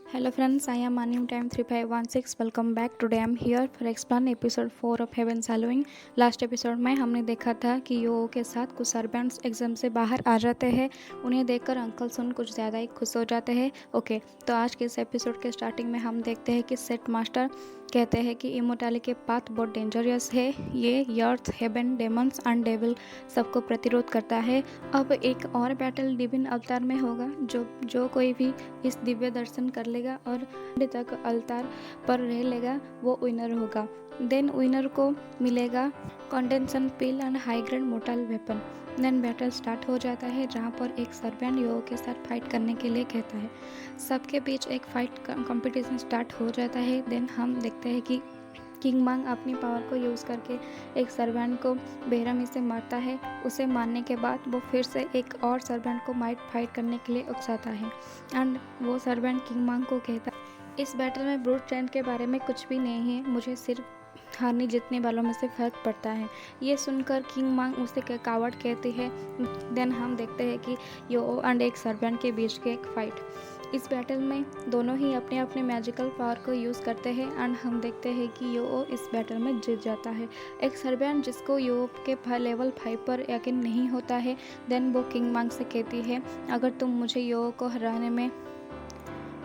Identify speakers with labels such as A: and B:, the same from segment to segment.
A: Hello friends, I am Anim Time 3516. Welcome back. Today I am here for explain episode 4 of Heaven's Halloween. Last episode में हमने देखा था कि यो के साथ कुछ सर्वेंट्स एग्जाम से बाहर आ जाते हैं। उन्हें देखकर अंकल सुन कुछ ज़्यादा ही खुश हो जाते हैं। ओके, तो आज के इस एपिसोड के स्टार्टिंग में हम देखते हैं कि सेट मास्टर कहते हैं कि इमोर्टैलिटी के पाथ बहुत डेंजरस है। ये अर्थ, हेवन, डेमन्स एंड डेविल सबको प्रतिरोध करता है। अब एक और बैटल डिविन अवतार में होगा। जो कोई भी इस दिव्य दर्शन कर लेगा और अंत तक अवतार पर रह लेगा वो विनर होगा। देन विनर को मिलेगा condensation pill and high grade mortal weapon. Then battle start हो जाता है जहाँ पर एक सर्वेंट यो के साथ फाइट करने के लिए कहता है। सबके बीच एक फाइट कंपटीशन स्टार्ट हो जाता है। देन हम देखते हैं कि किंग मांग अपनी पावर को यूज़ करके एक सर्वेंट को बेरहमी से मारता है। उसे मारने के बाद वो फिर से एक और सर्वेंट को फाइट करने के लिए उकसाता है एंड वो सर्वेंट किंग मांग को कहता है, इस बैटल में ब्रूट स्ट्रेंथ के बारे में कुछ भी नहीं है, मुझे सिर्फ हारने जीतने वालों में से फर्क पड़ता है। ये सुनकर किंग मांग उसे कावर्ड कहती है। देन हम देखते हैं कि यो एंड एक सर्वेंट के बीच की एक फाइट। इस बैटल में दोनों ही अपने अपने मैजिकल पावर को यूज़ करते हैं एंड हम देखते हैं कि यो इस बैटल में जीत जाता है। एक सर्वेंट जिसको यो के लेवल 5 पर यकीन नहीं होता है, देन वो किंग मांग से कहती है, अगर तुम मुझे यो को हराने में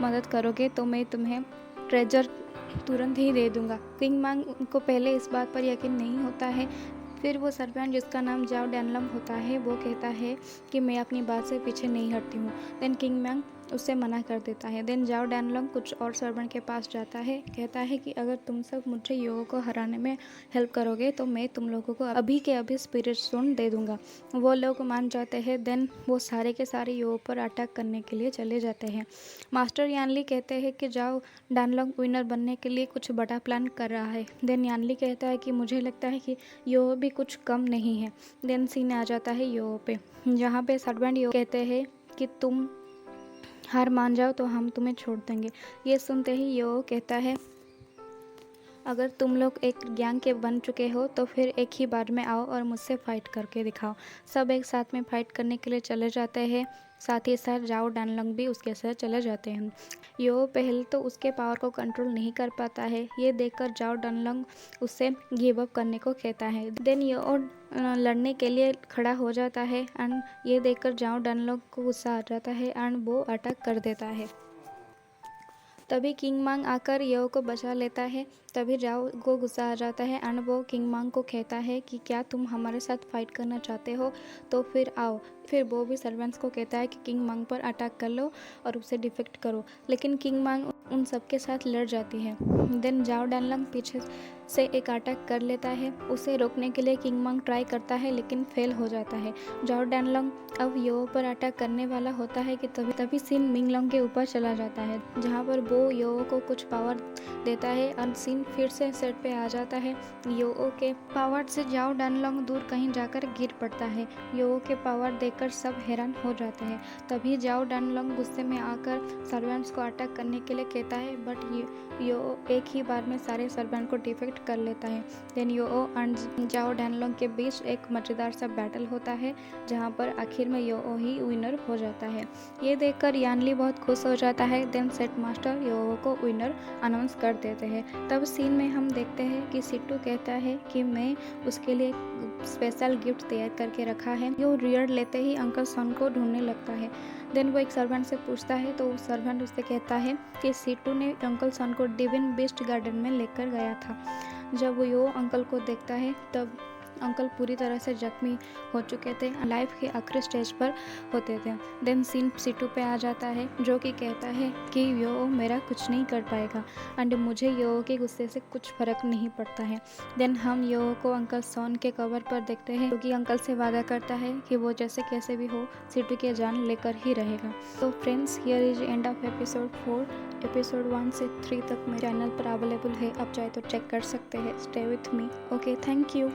A: मदद करोगे तो मैं तुम्हें ट्रेजर तुरंत ही दे दूंगा। किंग मांग को पहले इस बात पर यकीन नहीं होता है। फिर वो सर्वेंट जिसका नाम जाओ डैनलम होता है वो कहता है कि मैं अपनी बात से पीछे नहीं हटती हूँ। देन किंग मांग उससे मना कर देता है। देन जाओ डैनलम कुछ और सर्वेंट के पास जाता है, कहता है कि अगर तुम सब मुझे यो को हराने में हेल्प करोगे तो मैं तुम लोगों को अभी के अभी स्पिरिट स्टोन दे दूंगा। वो लोग मान जाते हैं। देन वो सारे के सारे यो पर अटैक करने के लिए चले जाते हैं। मास्टर यानली कहते हैं कि जाओ डैनलम विनर बनने के लिए कुछ बड़ा प्लान कर रहा है। देन यानली कहता है कि मुझे लगता है कि यो भी कुछ कम नहीं है। देन सीन आ जाता है यो पे, जहाँ पे सर्वेंट यो कहते हैं कि तुम हार मान जाओ तो हम तुम्हें छोड़ देंगे। ये सुनते ही यो कहता है, अगर तुम लोग एक गैंग के बन चुके हो तो फिर एक ही बार में आओ और मुझसे फाइट करके दिखाओ। सब एक साथ में फाइट करने के लिए चले जाते हैं। साथ ही साथ जाओ डैनलंग भी उसके साथ चले जाते हैं। यो पहले तो उसके पावर को कंट्रोल नहीं कर पाता है। ये देखकर जाओ डैनलंग उससे गिव अप करने को कहता है। देन यो लड़ने के लिए खड़ा हो जाता है एंड ये देखकर जाओ डैनलंग को गुस्सा आ जाता है एंड वो अटैक कर देता है। तभी किंग मांग आकर यो को बचा लेता है। तभी जाओ को गुस्सा आ जाता है एंड वो किंग मांग को कहता है कि क्या तुम हमारे साथ फाइट करना चाहते हो तो फिर आओ। फिर वो भी सर्वेंट्स को कहता है कि किंग मांग पर अटैक कर लो और उसे डिफेक्ट करो, लेकिन किंग मांग उन सबके साथ लड़ जाती है। देन जाओ डैनलंग पीछे से एक अटैक कर लेता है। उसे रोकने के लिए किंग मांग ट्राई करता है लेकिन फेल हो जाता है। जाओ डैनलंग अब यो पर अटैक करने वाला होता है कि तभी सीन मिंगलोंग के ऊपर चला जाता है, जहाँ पर वो यो को कुछ पावर देता है और सीन फिर से सेट पे आ जाता है। यो के पावर से जाओ डैनलंग दूर कहीं जाकर गिर पड़ता है। यो के पावर देखकर सब हैरान हो जाते हैं। तभी जाओ डैनलंग गुस्से में आकर सर्वेंट्स को अटैक करने के लिए कहता है, बट यो एक ही बार में सारे सर्वेंट को डिफेक्ट कर लेता है। देन यो एंड जाओ डैनलंग के बीच एक मजेदार सा बैटल होता है, जहाँ पर आखिर में यो ही विनर हो जाता है। ये देखकर यानली बहुत खुश हो जाता है। देन सेट मास्टर यो को विनर अनाउंस कर देते हैं। तब सीन में हम देखते हैं कि सिट्टू कहता है कि मैं उसके लिए स्पेशल गिफ्ट तैयार करके रखा है। यो रियर लेते ही अंकल सन को ढूंढने लगता है। देन वो एक सर्वेंट से पूछता है तो सर्वेंट उससे कहता है कि सिट्टू ने अंकल सन को डिविन बीस्ट गार्डन में लेकर गया था। जब वो यो अंकल को देखता है तब अंकल पूरी तरह से जख्मी हो चुके थे, लाइफ के आखिरी स्टेज पर होते थे। देन सीन सिट्टू पे आ जाता है जो कि कहता है कि यो मेरा कुछ नहीं कर पाएगा एंड मुझे यो के गुस्से से कुछ फर्क नहीं पड़ता है। देन हम यो को अंकल सॉन के कवर पर देखते हैं, क्योंकि अंकल से वादा करता है कि वो जैसे कैसे भी हो सिट्टू की जान लेकर ही रहेगा। तो friends, here is end of episode 4। Episode 1 से 3 तक मेरे चैनल पर अवेलेबल है, आप चाहे तो चेक कर सकते हैं। Stay with me. Okay, thank you.